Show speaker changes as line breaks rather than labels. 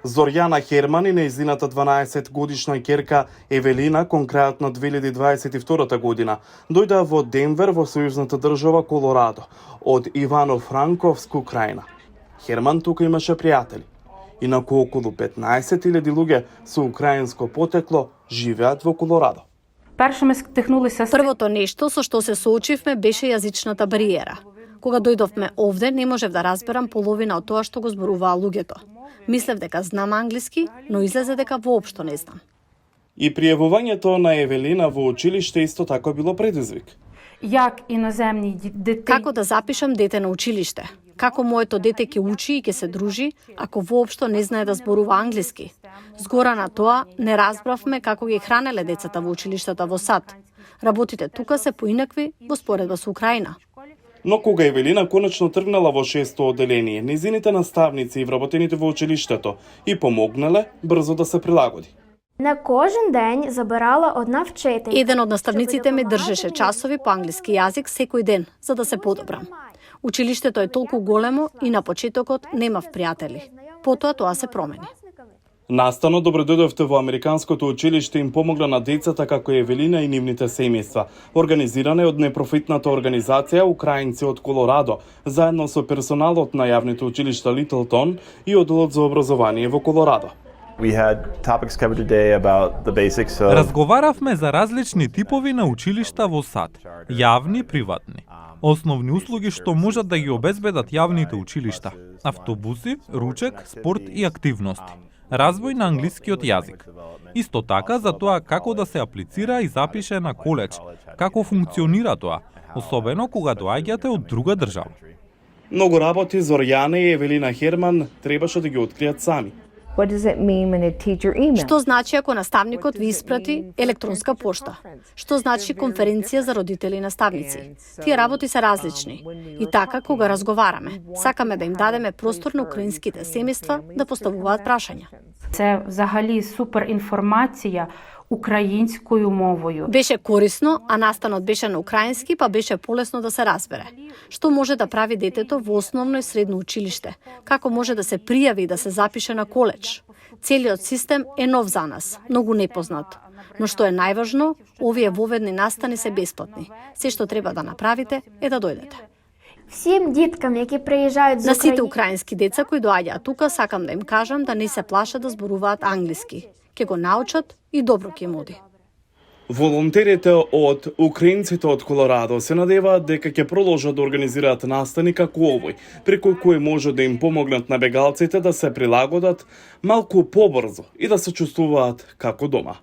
Зорјана Херман и нејзината 12-годишна ќерка Евелина конкретно 2022 година дојдаа во Денвер во сојузната држава Колорадо од Ивано-Франковску крајна. Херман тука имаше пријатели. Инаку околу 15.000 луѓе со украинско потекло живеат во Колорадо.
Првото нешто со што се соочивме беше јазичната бариера. Кога дојдовме овде, не можев да разберам половина од тоа што го зборуваа луѓето. Мислев дека знам англиски, но излезе дека воопшто не знам.
И пријавувањето на Евелина во училиште исто така било предизвик.
Како да запишам дете на училиште? Како моето дете ќе учи и ќе се дружи, ако воопшто не знае да зборува англиски? Згора на тоа, не разбравме како ги хранеле децата во училиштата во САД. Работите тука се поинакви во споредба со Украина.
Но кога Евелина конечно тргнала во 6-то оделение, незините наставници и вработените во училиштето и помогнале брзо да се прилагоди.
На кожен ден забирала одна вчителка.
Еден од наставниците ми држеше часови по англиски јазик секој ден, за да се подобрам. Училиштето е толку големо и на почетокот немав пријатели. Потоа тоа се промени.
Настано добродојдовте во Американското училиште им помогна на децата како Евелина и нивните семејства. Организирана е од непрофитната организација Украинци од Колорадо, заедно со персоналот на јавните училишта Литлтон и одделот за образование во Колорадо.
Разговаравме за различни типови на училишта во САД, јавни и приватни. Основни услуги што можат да ги обезбедат јавните училишта: автобуси, ручек, спорт и активности. Развој на англискиот јазик. Исто така за тоа како да се аплицира и запише на коледж, како функционира тоа, особено кога доаѓате од друга држава.
Многу работи Зорјана и Евелина Херман требаше да ги откријат сами.
Што значи ако наставникот ви испрати електронска пошта? Што значи конференција за родители и наставници? Тие работи се различни. И така, кога разговараме, сакаме да им дадеме простор на украинските семејства да поставуваат прашања.
Це взагалі супер інформація українською мовою.
Беше корисно, а настанот беше на украински, па беше полесно да се разбере. Што може да прави детето во основно и средно училиште? Како може да се пријави и да се запише на коледж? Целиот систем е нов за нас, многу непознат. Но што е најважно, овие воведни настани се бесплатни. Се што треба да направите е да дојдете.
Всім діткам, які приїжджають з
На сите
України.
украински деца кои доаѓаат тука, сакам да им кажам да не се плашат да зборуваат англиски. Ке го научат и добро ќе им оди.
Волонтерите од Украинците од Колорадо се надеваат дека ќе продолжат да организираат настани како овој, преку кој може да им помогнат на бегалците да се прилагодат малку побрзо и да се чувствуваат како дома.